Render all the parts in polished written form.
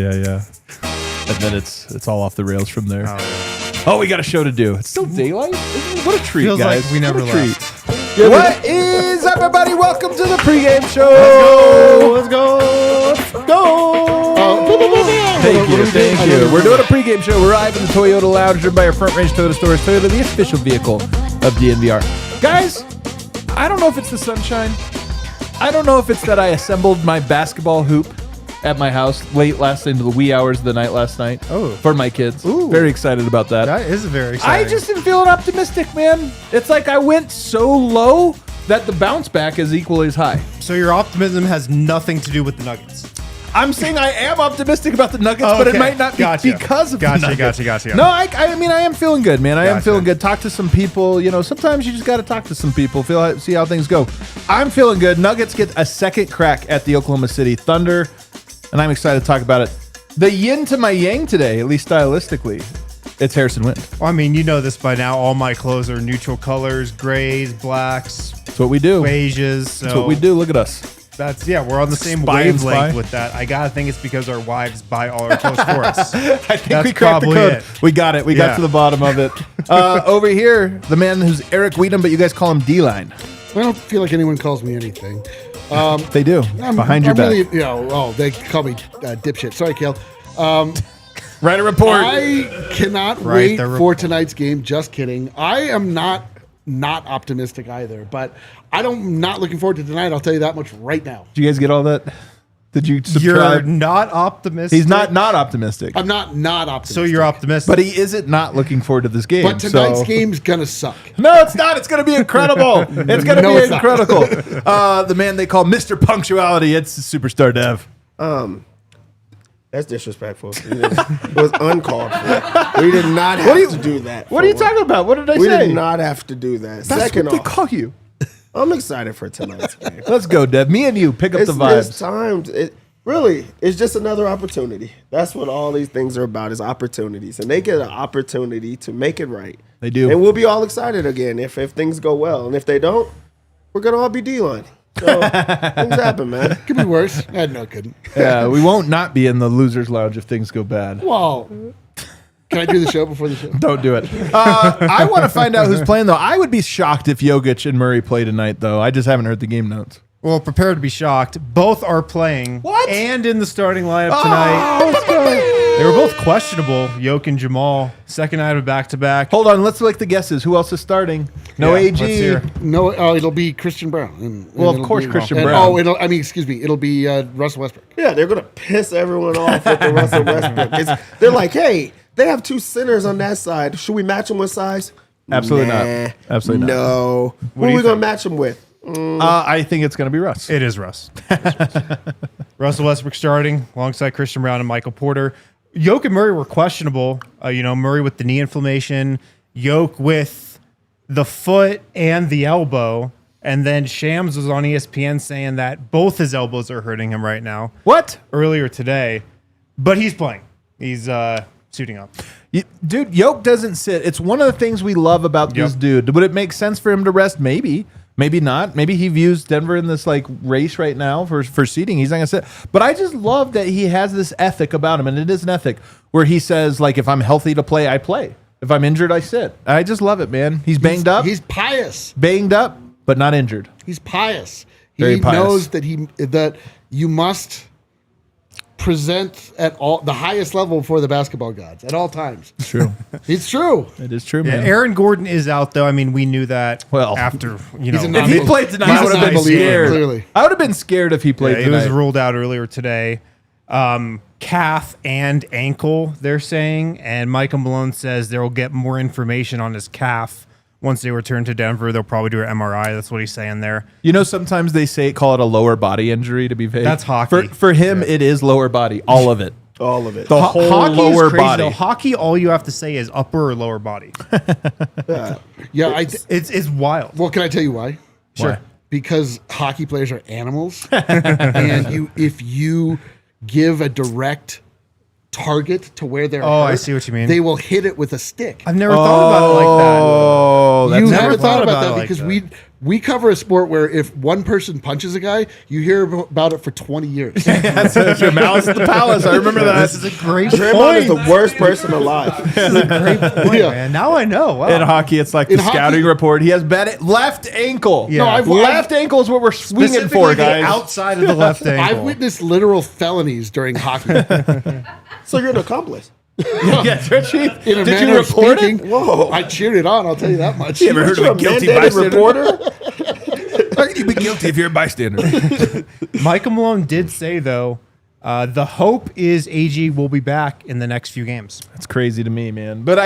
Yeah. And then it's all off the rails from there. Oh, we got a show to do. It's still daylight? What a treat, Feels guys. like we never left. What is up, everybody? Welcome to the pregame show. Let's go. Thank you. We're doing a pregame show. We're live in the Toyota Lounge, driven by our Front Range Toyota stores. Toyota, the official vehicle of DNVR. Guys, I don't know if it's the sunshine. I don't know if it's that I assembled my basketball hoop at my house late into the wee hours of the night last night for my kids. Ooh. Very excited about that. That is very exciting. I just am feeling optimistic, man. It's like I went so low that the bounce back is equally as high. So your optimism has nothing to do with the Nuggets. I'm saying I am optimistic about the Nuggets, but it might not be because of the Nuggets. Gotcha. No, I mean, I am feeling good, man. I am feeling good. Talk to some people. You know, sometimes you just got to talk to some people, see how things go. I'm feeling good. Nuggets get a second crack at the Oklahoma City Thunder, and I'm excited to talk about it. The yin to my yang today, at least stylistically, it's Harrison Wind. Well, I mean, you know this by now. All my clothes are neutral colors, grays, blacks. That's what we do. Beiges. So That's what we do. Look at us. We're on the same wavelength with that. I gotta think it's because our wives buy all our clothes for us. I think we cracked the code. We got it. We got to the bottom of it. Over here, the man who's Eric Weedham, but you guys call him D-Line. I don't feel like anyone calls me anything. They do. Behind your back. Really, they call me dipshit. Sorry, Kale. Write a report. I cannot wait for tonight's game. Just kidding. I am not optimistic either, but I'm not looking forward to tonight. I'll tell you that much right now. Did you guys get all that? Did you subscribe? You're not optimistic? He's not optimistic. I'm not optimistic. So you're optimistic. But he isn't not looking forward to this game. But tonight's game's going to suck. No, it's not. It's going to be incredible. It's going to be incredible. The man they call Mr. Punctuality, it's Superstar Dev. That's disrespectful. It was uncalled for. We did not have to do that. What are you talking about? What did I say? We did not have to do that. That's Second what they off, call you. I'm excited for tonight's game. Let's go, Dev. Me and you pick up the vibes. It's time. It's just another opportunity. That's what all these things are about, is opportunities. And they get an opportunity to make it right. They do. And we'll be all excited again if things go well. And if they don't, we're going to all be D-line. So things happen, man. Could be worse. No, it couldn't. Yeah, we won't not be in the loser's lounge if things go bad. Well, can I do the show before the show? Don't do it. I want to find out who's playing, though. I would be shocked if Jokic and Murray play tonight, though. I just haven't heard the game notes. Well, prepare to be shocked. Both are playing. What? And in the starting lineup tonight. Let's go. They were both questionable, Jokic and Jamal. Second night of back-to-back. Hold on. Let's make the guesses. Who else is starting? No AG. Let's hear. No, it'll be Christian Brown. Well, of course, Christian Brown. It'll be Russell Westbrook. Yeah, they're going to piss everyone off with the Russell Westbrook. They're like, hey, they have two centers on that side. Should we match them with size? Absolutely not. Absolutely not. No. Who are we going to match them with? I think it's going to be Russ. It is Russ. Russell Westbrook starting alongside Christian Brown and Michael Porter. Jokic and Murray were questionable. Murray with the knee inflammation, Jokic with the foot and the elbow. And then Shams was on ESPN saying that both his elbows are hurting him right now. What? Earlier today. But he's playing. He's suiting up. Dude, Jokic doesn't sit. It's one of the things we love about this dude. Would it make sense for him to rest? Maybe. Maybe not. Maybe he views Denver in this race right now for seeding. He's not going to sit. But I just love that he has this ethic about him, and it is an ethic where he says, if I'm healthy to play, I play. If I'm injured, I sit. I just love it, man. He's banged up. He's pious. Banged up, but not injured. He's pious. Very pious. Knows that you must present at the highest level for the basketball gods at all times. It's true. It's true. It is true, man. Aaron Gordon is out, though. I mean, we knew that after, if he played tonight, I would have been scared. Clearly. I would have been scared if he played tonight. He was ruled out earlier today. Calf and ankle, they're saying. And Michael Malone says they'll get more information on his calf. Once they return to Denver, they'll probably do an MRI. That's what he's saying there. Sometimes they call it a lower body injury to be vague. That's hockey. For him, it is lower body, all of it. All of it. The whole Hockey lower is crazy, body. though. Hockey, all you have to say is upper or lower body. Yeah, It's wild. well, can I tell you why? Sure. Because hockey players are animals, and if you give a direct target to where they're Oh, hurt, I see what you mean. They will hit it with a stick. I've never thought about it like that. Oh, that's You never haven't thought about that it like because that. we cover a sport where if one person punches a guy, you hear about it for 20 years. that's Malice at the Palace. I remember that. This is a great Draymond point. is the worst person alive. This is a great point, Yeah. man. Now I know. Wow. In hockey, it's like In the hockey- scouting report. He has bad left ankle. Yeah. No, I've- left ankle is what we're swinging Specifically for, the guys. outside of the left ankle. I've witnessed literal felonies during hockey. So you're an accomplice. Yes, Richie. In a Did manner you of report it? speaking, Whoa. I cheered it on. I'll tell you that much. You ever heard of You're a guilty mandated bystander? reporter? How can you be guilty if you're a bystander? Michael Malone did say, though, the hope is AG will be back in the next few games. That's crazy to me, man. But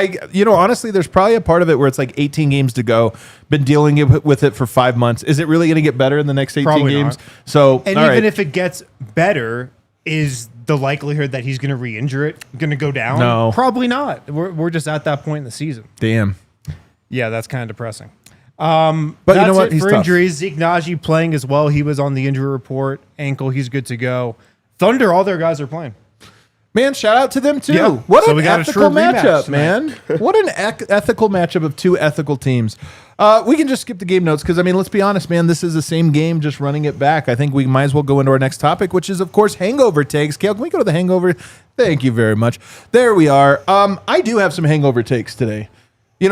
honestly, there's probably a part of it where it's like 18 games to go. Been dealing with it for 5 months. Is it really going to get better in the next 18 Probably games? not. So, And all even right. if it gets better, is the likelihood that he's going to re-injure it going to go down? No. Probably not. We're just at that point in the season. Damn. Yeah, that's kind of depressing. But That's you know what? it He's for tough. injuries. Zeke Naji playing as well. He was on the injury report. Ankle, he's good to go. Thunder, all their guys are playing. Man, shout out to them too. Yeah. What So an we got a ethical true rematch matchup, tonight. man. What an ethical matchup of two ethical teams. We can just skip the game notes because, let's be honest, man. This is the same game, just running it back. I think we might as well go into our next topic, which is, of course, hangover takes. Kale, can we go to the hangover? Thank you very much. There we are. I do have some hangover takes today.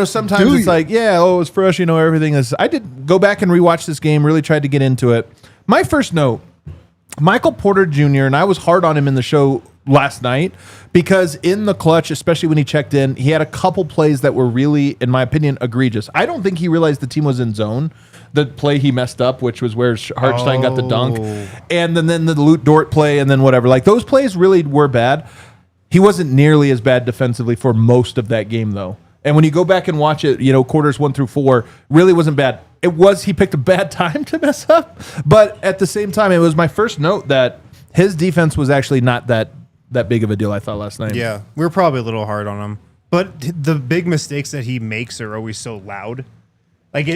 Sometimes Do it's you? like, it's fresh, everything is. I did go back and rewatch this game, really tried to get into it. My first note, Michael Porter Jr., and I was hard on him in the show last night because in the clutch, especially when he checked in, he had a couple plays that were really, in my opinion, egregious. I don't think he realized the team was in zone. The play he messed up, which was where Hartstein got the dunk, and then the Lute Dort play, and then whatever. Like, those plays really were bad. He wasn't nearly as bad defensively for most of that game, though. And when you go back and watch it, quarters 1 through 4 really wasn't bad. He picked a bad time to mess up, but at the same time, it was my first note that his defense was actually not that big of a deal, I thought, last night. Yeah, we were probably a little hard on him. But the big mistakes that he makes are always so loud. Like,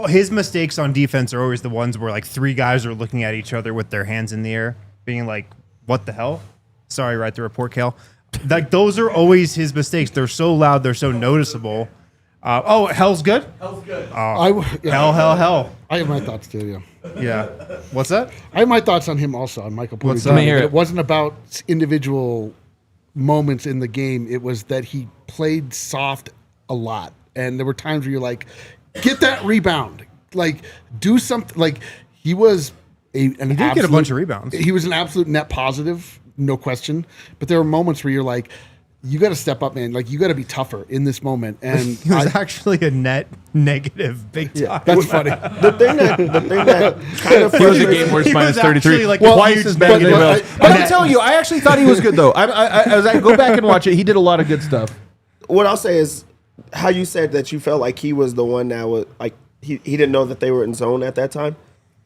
his mistakes on defense are always the ones where, like, 3 guys are looking at each other with their hands in the air, being like, what the hell? Sorry, write the report, Cal. Like, those are always his mistakes. They're so loud. They're so noticeable. Hell's good? Hell's good. Hell. I have my thoughts too, yeah. Yeah. What's that? I have my thoughts on him also, on Michael Porter What's Jr. that? Let me hear But it. it wasn't about individual moments in the game. It was that he played soft a lot. And there were times where you're like, get that rebound. Like, do something. Like, he was he did get a bunch of rebounds. He was an absolute net positive, no question. But there were moments where you're like, you got to step up, man. Like, you got to be tougher in this moment. And He was actually a net negative big time. that's funny. The thing that kind of He was a frustrates game worst He minus was 33. actually like Twice huge as bad as negative. anyone else. But But I'm net. telling you, I actually thought he was good, though. As I go back and watch it, he did a lot of good stuff. what I'll say is how you said that you felt like he was the one that was like he didn't know that they were in zone at that time.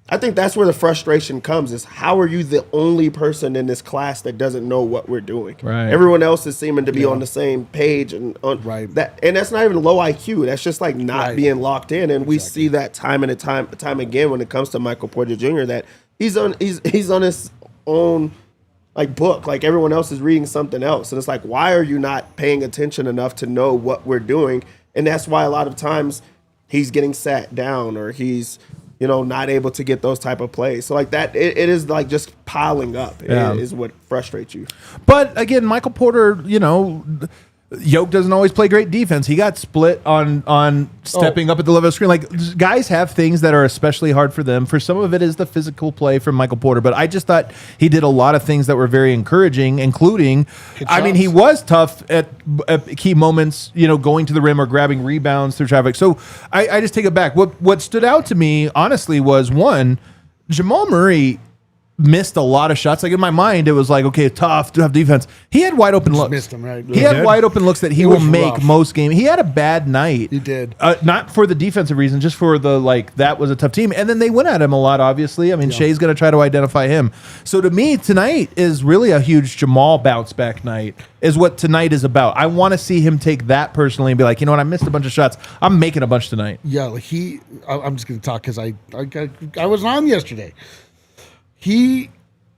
I think that's where the frustration comes is how are you the only person in this class that doesn't know what we're doing? Right. Everyone else is seeming to be on the same page and on Right. that, and that's not even low IQ. That's just like not Right. being locked in. And we see that time and time again when it comes to Michael Porter Jr. that he's on his own like book, like everyone else is reading something else. And it's like, why are you not paying attention enough to know what we're doing? And that's why a lot of times he's getting sat down or he's, not able to get those type of plays. So like that, it is like just piling up Yeah. is what frustrates you. But again, Michael Porter, Yoke doesn't always play great defense. He got split on stepping up at the level of the screen. Like, guys have things that are especially hard for them. For some of it is the physical play from Michael Porter. But I just thought he did a lot of things that were very encouraging, including, he was tough at key moments, going to the rim or grabbing rebounds through traffic. So I just take it back. What stood out to me, honestly, was one, Jamal Murray missed a lot of shots. Like in my mind, it was like, okay, tough defense. He had wide open looks. Missed him, right? He had wide open looks that he will was make rough. most games. He had a bad night. He did. Not for the defensive reason, just for the that was a tough team. And then they went at him a lot, obviously. I mean, Shea's going to try to identify him. So to me, tonight is really a huge Jamal bounce back night, is what tonight is about. I want to see him take that personally and be like, you know what, I missed a bunch of shots. I'm making a bunch tonight. Yeah, like I'm just going to talk because I wasn't on yesterday. You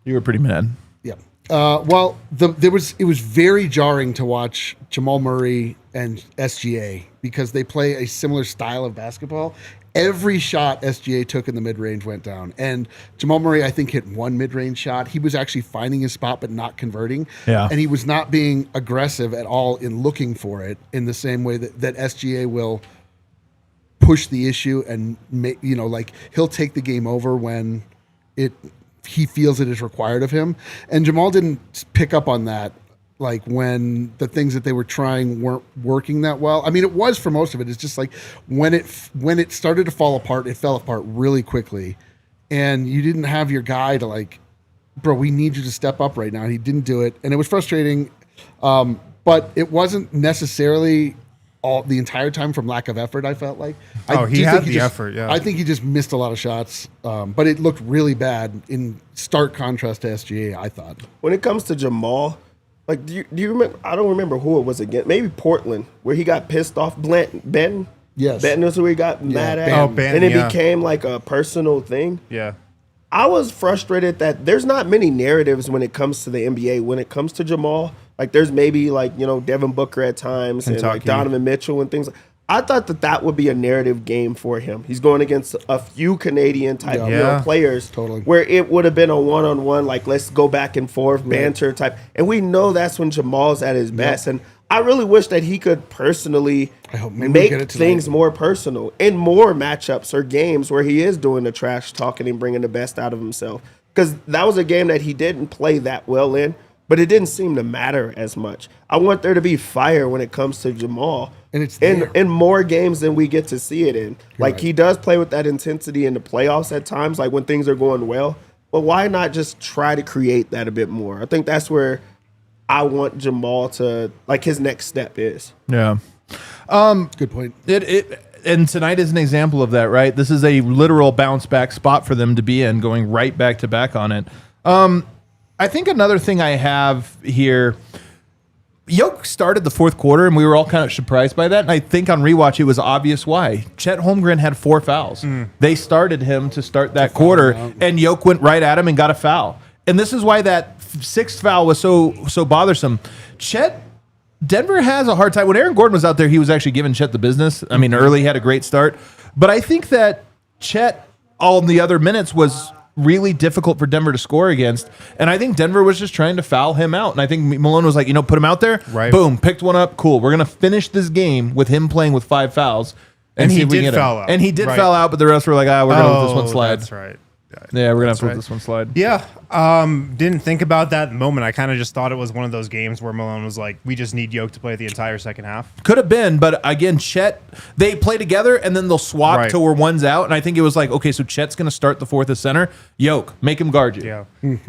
were pretty mad. Yeah. Well, it was very jarring to watch Jamal Murray and SGA because they play a similar style of basketball. Every shot SGA took in the mid-range went down. And Jamal Murray, I think, hit one mid-range shot. He was actually finding his spot but not converting. Yeah. And he was not being aggressive at all in looking for it in the same way that SGA will push the issue and he'll take the game over when he feels it is required of him. And Jamal didn't pick up on that, like when the things that they were trying weren't working that well. I mean, it was for most of it. It's just like when it started to fall apart, it fell apart really quickly. And you didn't have your guy to bro, we need you to step up right now. And he didn't do it. And it was frustrating. But it wasn't necessarily the entire time from lack of effort, I felt like. He had the effort, yeah. I think he just missed a lot of shots, but it looked really bad in stark contrast to SGA, I thought. When it comes to Jamal, do you remember? I don't remember who it was again. Maybe Portland, where he got pissed off. Benton? Yes. Benton was who he got mad at. Benton, and it became like a personal thing. Yeah. I was frustrated that there's not many narratives when it comes to the NBA. When it comes to Jamal, there's maybe Devin Booker at times and Donovan Mitchell and things. I thought that would be a narrative game for him. He's going against a few Canadian type players, totally, where it would have been a one-on-one, let's go back and forth banter type. And we know that's when Jamal's at his best. And I really wish that he could personally make things more personal in more matchups or games where he is doing the trash talking and bringing the best out of himself. Because that was a game that he didn't play that well in, but it didn't seem to matter as much. I want there to be fire when it comes to Jamal. And it's in more games than we get to see it in. He does play with that intensity in the playoffs at times, when things are going well. But why not just try to create that a bit more? I think that's where I want Jamal to, his next step is. Yeah. Good point. And tonight is an example of that, right? This is a literal bounce back spot for them to be in, going right back to back on it. I think another thing I have here, Yoke started the fourth quarter, and we were all kind of surprised by that. And I think on rewatch, it was obvious why. Chet Holmgren had 4 fouls. They started him to start that quarter, and Yoke went right at him and got a foul. And this is why that 6th foul was so bothersome. Denver has a hard time. When Aaron Gordon was out there, he was actually giving Chet the business. I mean, early he had a great start. But I think that Chet, all the other minutes, was really difficult for Denver to score against. And I think Denver was just trying to foul him out. And I think Malone was like, put him out there. Right. Boom, picked one up. Cool. We're going to finish this game with him playing with 5 fouls. And see he if we did can get him. foul out. And he did Right. foul out, but the rest were like, we're going to let this one slide. That's right. Yeah, we're going to have to let this one slide. Yeah. Didn't think about that moment. I kind of just thought it was one of those games where Malone was like, we just need Yoke to play the entire second half. Could have been, but again, Chet, they play together and then they'll swap till where one's out. And I think it was like, okay, so Chet's going to start the fourth as center. Yoke, make him guard you. Yeah.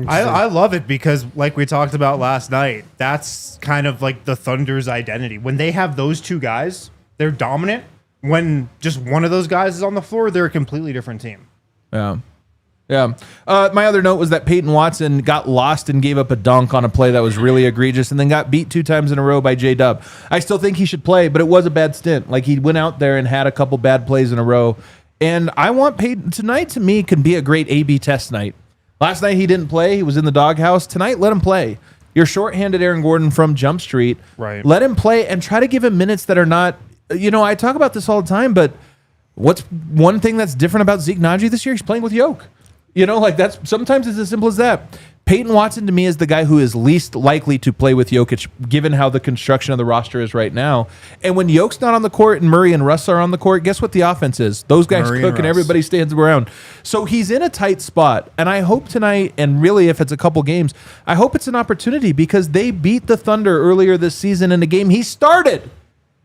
I love it because, like we talked about last night, that's kind of like the Thunder's identity. When they have those two guys, they're dominant. When just one of those guys is on the floor, they're a completely different team. Yeah. Yeah. My other note was that Peyton Watson got lost and gave up a dunk on a play that was really egregious and then got beat 2 times in a row by J-Dub. I still think he should play, but it was a bad stint. He went out there and had a couple bad plays in a row. And I want Peyton tonight, to me, can be a great A/B test night. Last night he didn't play. He was in the doghouse. Tonight, let him play. You're shorthanded Aaron Gordon from Jump Street. Right. Let him play and try to give him minutes that are not, I talk about this all the time, but what's one thing that's different about Zeke Naji this year? He's playing with Yoke. That's sometimes it's as simple as that. Peyton Watson to me is the guy who is least likely to play with Jokic, given how the construction of the roster is right now. And when Yoke's not on the court and Murray and Russ are on the court, guess what the offense is? Those guys cook and everybody stands around. So he's in a tight spot. And I hope tonight, and really if it's a couple games, I hope it's an opportunity because they beat the Thunder earlier this season in a game he started.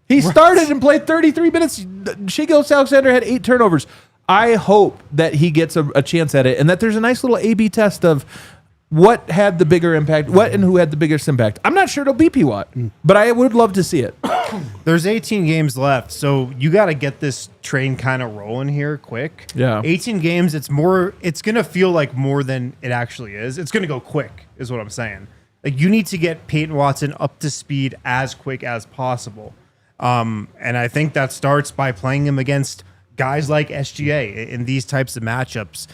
He started and played 33 minutes. Shai Gilgeous-Alexander had 8 turnovers. I hope that he gets a chance at it, and that there's a nice little A/B test of what had the bigger impact, what and who had the biggest impact. I'm not sure it'll be P. Watt, but I would love to see it. There's 18 games left, so you got to get this train kind of rolling here quick. Yeah. 18 games, it's going to feel like more than it actually is. It's going to go quick, is what I'm saying. Like, you need to get Peyton Watson up to speed as quick as possible. And I think that starts by playing him against guys like SGA in these types of matchups.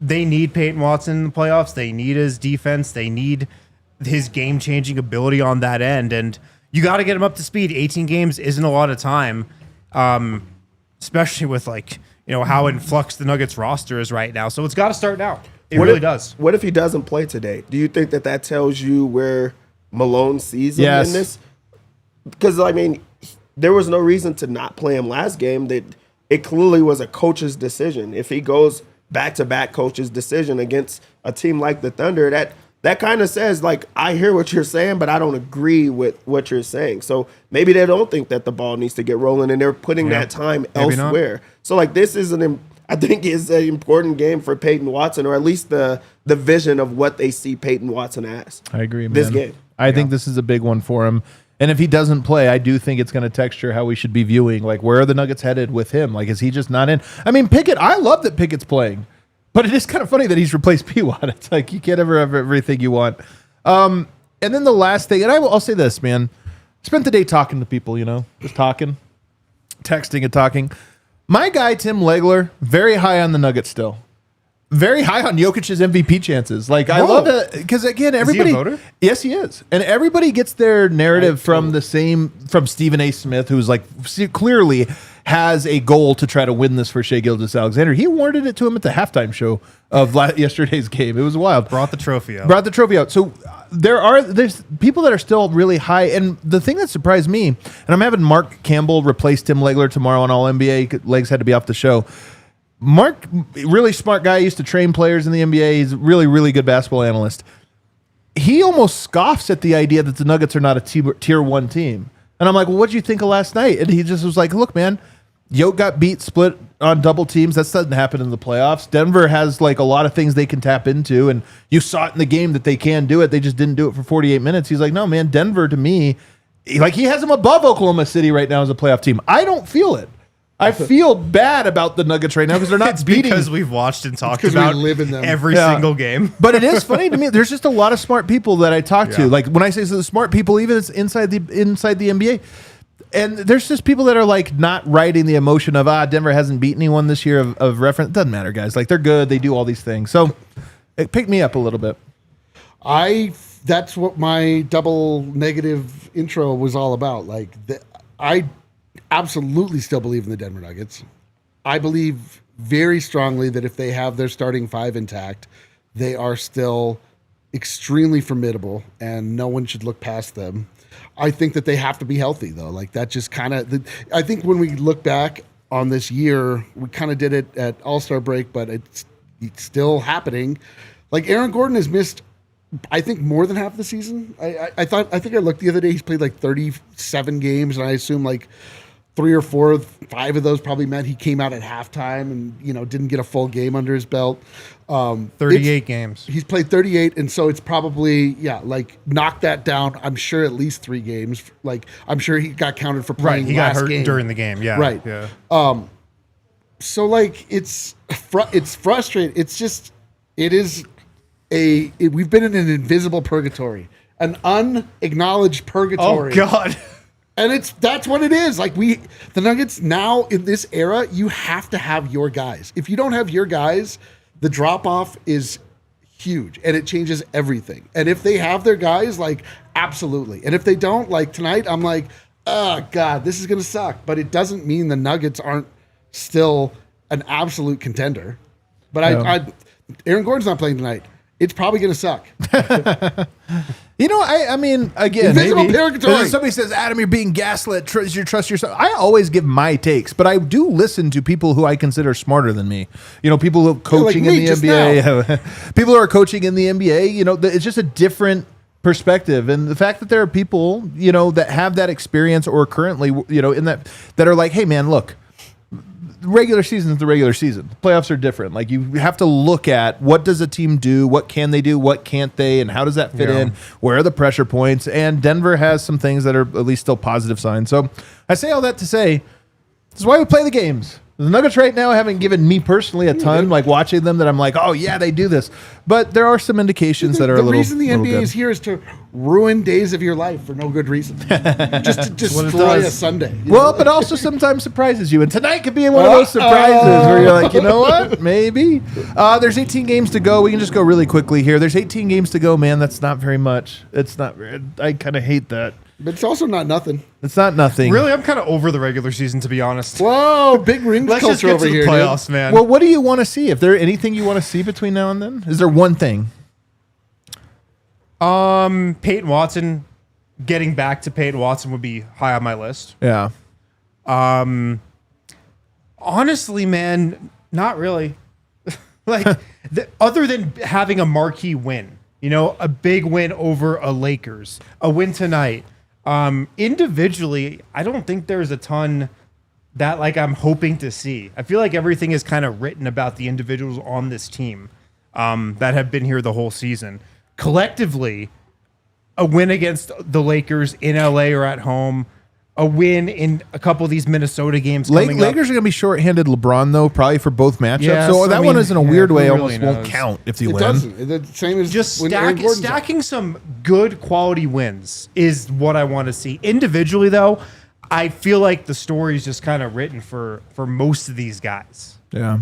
They need Peyton Watson in the playoffs. They need his defense. They need his game-changing ability on that end. And you got to get him up to speed. 18 games isn't a lot of time, especially with how in flux the Nuggets roster is right now. So it's got to start now. It really does. What if he doesn't play today? Do you think that tells you where Malone sees him in this? Because, there was no reason to not play him last game. It clearly was a coach's decision. If he goes back-to-back coach's decision against a team like the Thunder, that kind of says, I hear what you're saying, but I don't agree with what you're saying. So maybe they don't think that the ball needs to get rolling, and they're putting that time elsewhere. So, this is I think it's an important game for Peyton Watson, or at least the vision of what they see Peyton Watson as. I agree, man. This game. I think this is a big one for him. And if he doesn't play, I do think it's going to texture how we should be viewing, where are the Nuggets headed with him? Is he just not in? I mean, Pickett, I love that Pickett's playing, but it is kind of funny that he's replaced P. Watt. It's you can't ever have everything you want. And then the last thing, and I'll say this, man. Spent the day talking to people, just talking, texting and talking. My guy, Tim Legler, very high on the Nuggets still. Very high on Jokic's MVP chances. I love that because again, everybody. Is he a voter? Yes, he is, and everybody gets their narrative from Stephen A. Smith, who's clearly has a goal to try to win this for Shai Gilgeous-Alexander. He awarded it to him at the halftime show of yesterday's game. It was wild. Brought the trophy out. So there's people that are still really high, and the thing that surprised me, and I'm having Mark Campbell replace Tim Legler tomorrow on All NBA. Legs had to be off the show. Mark, really smart guy, used to train players in the NBA. He's a really, really good basketball analyst. He almost scoffs at the idea that the Nuggets are not a tier 1 team. And I'm like, well, what did you think of last night? And he just was like, look, man, Yoke got beat, split on double teams. That doesn't happen in the playoffs. Denver has a lot of things they can tap into, and you saw it in the game that they can do it. They just didn't do it for 48 minutes. He's like, no, man, Denver to me, he has them above Oklahoma City right now as a playoff team. I don't feel it. I feel bad about the Nuggets right now because they're not beating. Because we've watched and talked about we live in them. every single game. But it is funny to me. There's just a lot of smart people that I talk to. When I say the smart people, even it's inside the NBA, and there's just people that are not riding the emotion of Denver hasn't beaten anyone this year of reference. It doesn't matter, guys. They're good. They do all these things. So it picked me up a little bit. That's what my double negative intro was all about. I absolutely still believe in the Denver Nuggets. I believe very strongly that if they have their starting 5 intact, they are still extremely formidable and no one should look past them. I think that they have to be healthy though. That just kind of, I think when we look back on this year, we kind of did it at All-Star break, but it's still happening. Aaron Gordon has missed, I think, more than half the season. I think I looked the other day, he's played 37 games, and I assume 3 or 4, 5 of those probably meant he came out at halftime and didn't get a full game under his belt. 38 games. He's played 38, and so it's probably knock that down. I'm sure at least 3 games. I'm sure he got counted for playing. He got hurt during the game. Yeah. Right. Yeah. So it's frustrating. It's just we've been in an invisible purgatory, an unacknowledged purgatory. Oh God. And that's what it is. The Nuggets now in this era, you have to have your guys. If you don't have your guys, the drop off is huge and it changes everything. And if they have their guys, absolutely. And if they don't, tonight, I'm oh God, this is going to suck. But it doesn't mean the Nuggets aren't still an absolute contender. But Aaron Gordon's not playing tonight. It's probably going to suck. I mean, again, invisible purgatory. Somebody says, Adam, you're being gaslit. Trust yourself. I always give my takes, but I do listen to people who I consider smarter than me. People who are coaching in the NBA. People who are coaching in the NBA. It's just a different perspective. And the fact that there are people, that have that experience or currently, in that are hey, man, look. regular season is the regular season. The playoffs are different. Like you have to look at what does a team do, what can they do, what can't they, and how does that fit in? Where are the pressure points? And Denver has some things that are at least still positive signs. So I say all that to say, this is why we play the games. The Nuggets right now haven't given me personally a ton, like watching them, that I'm like, oh yeah, they do this. But there are some indications that are a little. The reason the NBA good. is here is to ruin days of your life for no good reason, just to destroy a Sunday. Well, but also sometimes surprises you, and tonight could be one of those surprises where you're like, you know what, maybe. There's 18 games to go. We can just go really quickly here. There's 18 games to go, man. That's not very much. It's not. I kind of hate that. But it's also not nothing. It's not nothing. Really, I'm kind of over the regular season, to be honest. Whoa, big ring Let's just culture get over to the here, playoffs, dude. man. Well, what do you want to see? If there anything you want to see between now and then, is there one thing? Peyton Watson, getting back to Peyton Watson would be high on my list. Yeah. Honestly, man, not really. Other than having a marquee win, a big win over a Lakers, a win tonight. Individually, I don't think there's a ton that I'm hoping to see. I feel like everything is kind of written about the individuals on this team that have been here the whole season. Collectively, a win against the Lakers in LA or at home, a win in a couple of these Minnesota games coming up. Lakers are going to be short-handed LeBron, though, probably for both matchups. Yes, so that one is in a weird way who almost really won't knows? count if you It win. doesn't. The same as Just when Aaron Gordon's out. stacking some good quality wins is what I want to see. Individually, though, I feel like the story is just kind of written for most of these guys. Yeah.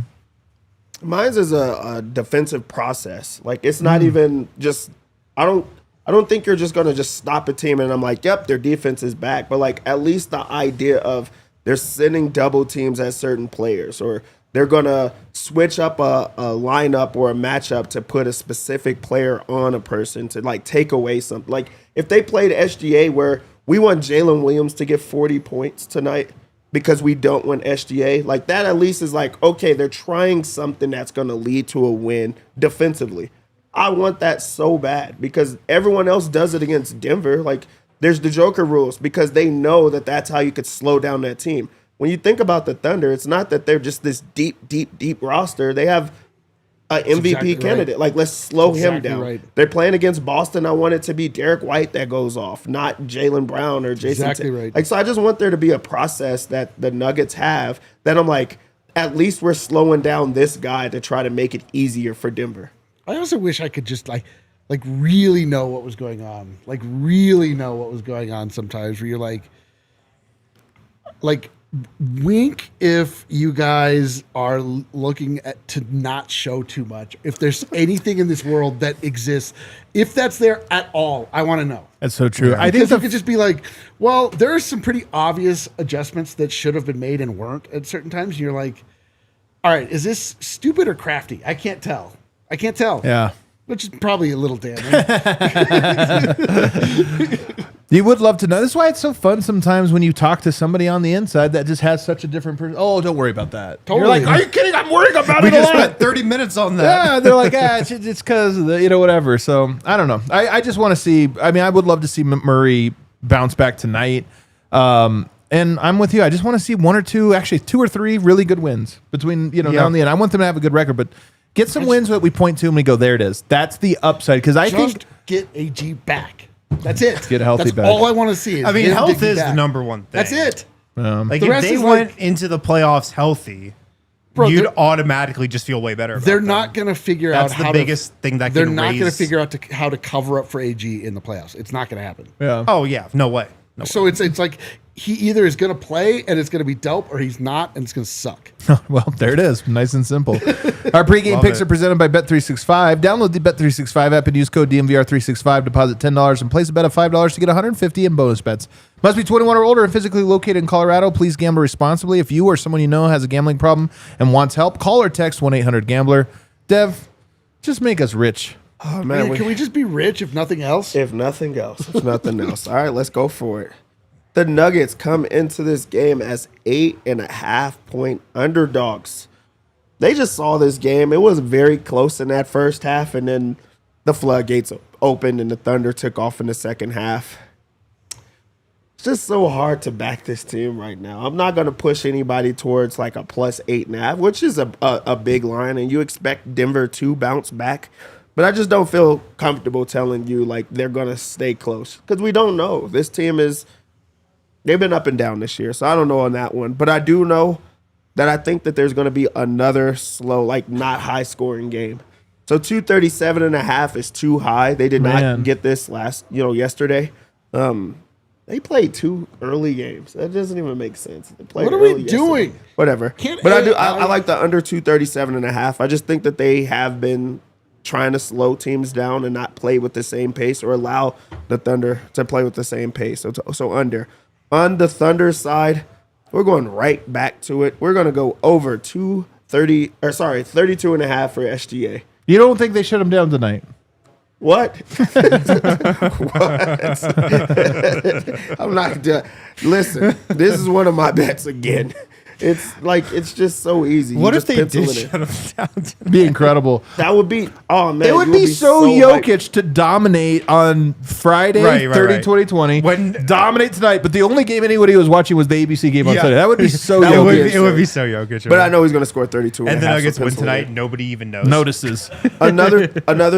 Mine's is a defensive process. Like it's not even just. I don't think you're just gonna just stop a team and I'm like, yep, their defense is back. But like at least the idea of they're sending double teams at certain players, or they're gonna switch up a lineup or a matchup to put a specific player on a person to like take away something. Like if they played SGA where we want Jalen Williams to get 40 points tonight because we don't want SGA, like that at least is like, okay, they're trying something that's gonna lead to a win defensively. I want that so bad because everyone else does it against Denver. Like there's the Joker rules because they know that that's how you could slow down that team. When you think about the Thunder, it's not that they're just this deep roster. They have an MVP exactly candidate. right. Like let's slow him exactly down. right. They're playing against Boston. I want it to be Derek White that goes off, not Jaylen Brown or Jason. Exactly right. Like so, I just want there to be a process that the Nuggets have that I'm like, at least we're slowing down this guy to try to make it easier for Denver. I also wish I could just like really know what was going on. Like really know what was going on sometimes where you're like wink if you guys are looking at to not show too much. If there's anything in this world that exists, if that's there at all, I want to know. That's so true. I think Because you could just be like, well, there are some pretty obvious adjustments that should have been made and weren't at certain times. And you're like, all right, is this stupid or crafty? I can't tell. Yeah. Which is probably a little damning. You would love to know. This is why it's so fun sometimes when you talk to somebody on the inside that just has such a different person. Oh, don't worry about that. Totally. You're like, are you kidding? I'm worrying about We it a just lot. spent 30 minutes on that. Yeah, they're like, it's because of the, whatever. So I don't know. I just want to see. I mean, I would love to see Murray bounce back tonight. And I'm with you. I just want to see one or two, actually 2 or 3 really good wins between now and the end. I want them to have a good record, but get some wins that we point to and we go, there it is. That's the upside because I think get AG back. That's it. Get healthy That's back. all I want to see. I mean, him health digging is back. the number one thing. That's it. Like The if rest they is went like- into the playoffs healthy, Bro, you'd they're- automatically just feel way better about They're them. not going to figure out That's the how biggest thing that they're can not going to raise- figure out how to cover up for AG in the playoffs. It's not going to happen. yeah. Oh, yeah. No way. No way. So it's like he either is going to play and it's going to be dope, or he's not and it's going to suck. Well, there it is. Nice and simple. Our pregame Love picks it. are presented by Bet365. Download the Bet365 app and use code DNVR365. Deposit $10 and place a bet of $5 to get $150 in bonus bets. Must be 21 or older and physically located in Colorado. Please gamble responsibly. If you or someone you know has a gambling problem and wants help, call or text 1-800-GAMBLER. Dev, just make us rich. Oh I man, mean, can we just be rich if nothing else? If nothing else. All right, let's go for it. The Nuggets come into this game as 8.5-point underdogs. They just saw this game. It was very close in that first half, and then the floodgates opened and the Thunder took off in the second half. It's just so hard to back this team right now. I'm not going to push anybody towards like a plus 8.5, which is a big line, and you expect Denver to bounce back. But I just don't feel comfortable telling you like they're going to stay close because we don't know. This team they've been up and down this year, so I don't know on that one. But I do know that I think that there's going to be another slow, like not high scoring game. So 237.5 is too high. They did not get this yesterday. They played 2 early games. That doesn't even make sense. What are we doing? Yesterday. Whatever. I like the under 237.5. I just think that they have been trying to slow teams down and not play with the same pace or allow the Thunder to play with the same pace. So under. On the Thunder side, we're going right back to it. We're going to go over 32.5 for SGA. You don't think they shut him down tonight? What? What? I'm not done. Listen, this is one of my bets again. It's just so easy. What you if they just did pencil it in. shut him down? Be incredible. That would be, oh man. It would be so Jokic to dominate on Friday, Right. 2020. When- dominate tonight, but the only game anybody was watching was the ABC game on Sunday. That would be so That would Jokic. be- It would be so Jokic. But I know he's going to score 32 And the a half, Nuggets so win pencil it in. tonight. Nobody even knows. Notices. Another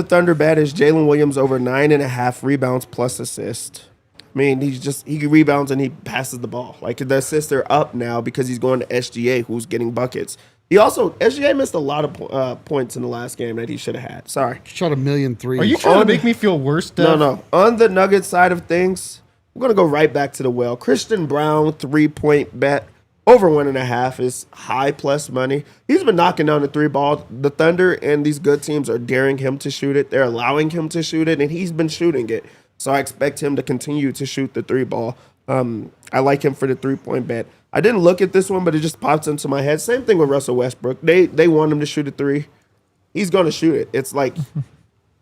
Thunder bet is Jalen Williams over 9.5 rebounds plus assist. I mean, he rebounds and he passes the ball. Like the assists are up now because he's going to SGA, who's getting buckets. SGA missed a lot of points in the last game that he should have had. Sorry. Shot 1,000,000 threes. Are you trying to make me feel worse, Dev? No. On the Nuggets side of things, we're going to go right back to the well. Christian Brown, 3-point bet. Over 1.5 is high plus money. He's been knocking down the 3 ball. The Thunder and these good teams are daring him to shoot it. They're allowing him to shoot it, and he's been shooting it. So I expect him to continue to shoot the 3 ball. I like him for the 3-point bet. I didn't look at this one, but it just pops into my head. Same thing with Russell Westbrook. They want him to shoot a 3. He's going to shoot it. It's like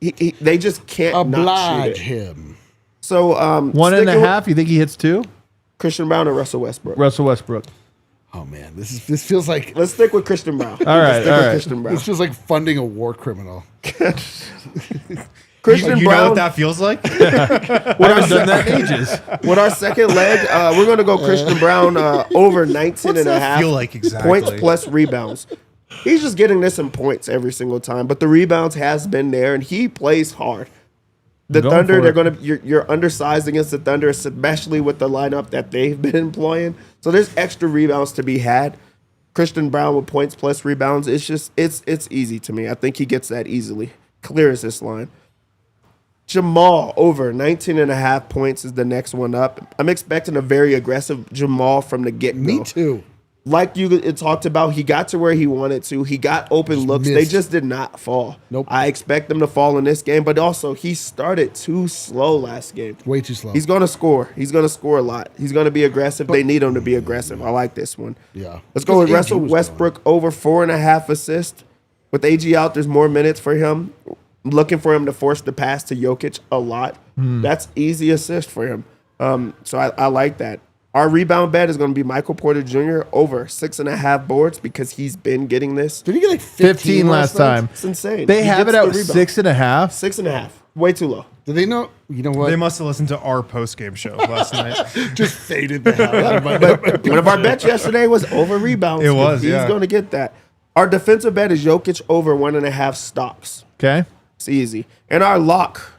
they just can't not shoot it. him. So 1.5. You think he hits 2? Christian Brown or Russell Westbrook? Russell Westbrook. Oh man, this feels like Let's stick with Christian Brown. All right, Let's stick all with right. Christian Brown. this feels like funding a war criminal. Christian You know Brown. what that feels like? I haven't done that in ages. With our second leg, we're going to go Christian Brown over 19 and a half feel like exactly? points plus rebounds. He's just getting this in points every single time, but the rebounds has been there, and he plays hard. The Going Thunder, for they're it. going to you're undersized against the Thunder, especially with the lineup that they've been employing. So there's extra rebounds to be had. Christian Brown with points plus rebounds, it's easy to me. I think he gets that easily. Clear as this line. Jamal over 19.5 points is the next one up. I'm expecting a very aggressive Jamal from the get-go. Me too. Like it talked about, he got to where he wanted to. He got open looks. They missed. just did not fall. Nope. I expect them to fall in this game, but also he started too slow last game. Way too slow. He's going to score. He's going to score a lot. He's going to be aggressive. They need him to be aggressive. I like this one. Yeah. Let's go with Because Russell AG was Westbrook over 4.5 assists. With AG out, there's more minutes for him. I'm looking for him to force the pass to Jokic a lot. That's easy assist for him. So I like that. Our rebound bet is going to be Michael Porter Jr. over 6.5 boards because he's been getting this. Did he get like 15 last time. It's insane. They He have gets it out the rebound. 6.5. 6.5. Way too low. Do they know? You know what? They must have listened to our post-game show last night. just faded the hell out of my But one of our bets yesterday was over rebounds. It was, He's yeah. going to get that. Our defensive bet is Jokic over 1.5 stocks. Okay. It's easy. And our lock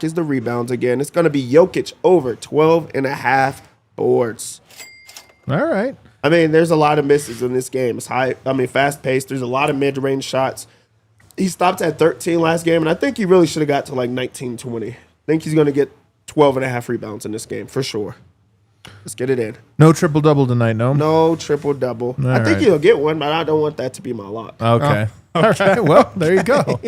is the rebounds again. It's going to be Jokic over 12.5 boards. All right. I mean, there's a lot of misses in this game. It's fast paced. There's a lot of mid range shots. He stopped at 13 last game, and I think he really should have got to like 19, 20. I think he's going to get 12.5 rebounds in this game for sure. Let's get it in. No triple-double tonight, no? No triple double. I think right. he'll get one, but I don't want that to be my lock. Okay. All right. Well, there you go.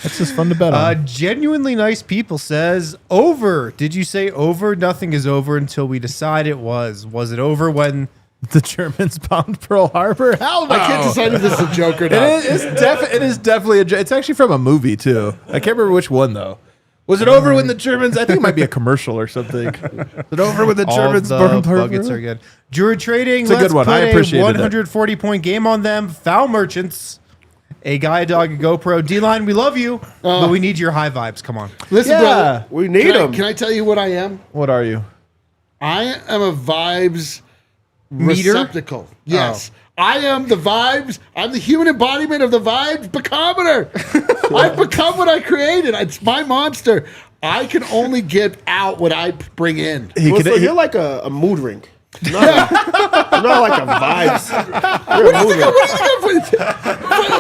That's just fun to bet on. Genuinely nice people says over. Did you say over? Nothing is over until we decide it was. Was it over when The Germans bombed Pearl Harbor? Hell no. I can't decide if this is a joke or not. It is definitely a joke. It's actually from a movie, too. I can't remember which one, though. Was it over when the Germans... I think it might be a commercial or something. Is it over when the Germans all the bombed Pearl buckets Harbor? are good? Druid Trading, It's a good one. I appreciated a it. 140-point game on them. Foul Merchants, a guy, a dog, a GoPro. D-Line, we love you, but we need your high vibes. Come on. Listen, Yeah. brother. We need him. Can I tell you what I am? What are you? I am a vibes Meter? receptacle. Yes. I am the vibes. I'm the human embodiment of the vibes bacometer. I've become what I created. It's my monster. I can only get out what I bring in. You're like a mood ring. Not like a vibes. You're a mood ring.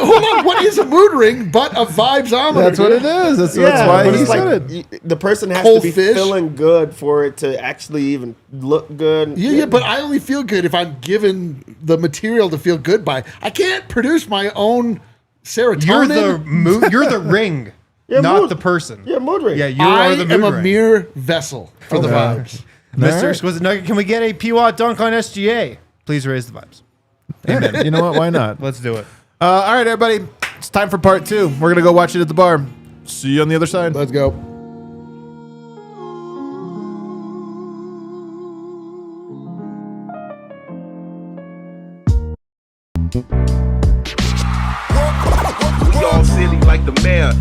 Hold on. What is a mood ring but a vibesometer? That's what it is. That's why but he it's said like it. the person has Cold to be fish. feeling good for it to actually even look good. Yeah, but I only feel good if I'm given the material to feel good by. I can't produce my own serotonin. You're the ring, Yeah, not mood- the person. Yeah, mood ring. Yeah, you I are the am mood a ring. mere vessel for the vibes. Mr. Exquisite Nugget, can we get a P-Watt dunk on SGA? Please raise the vibes. Amen. You know what? Why not? Let's do it. All right, everybody. It's time for part 2. We're going to go watch it at the bar. See you on the other side. Let's go. We all silly like the mayor.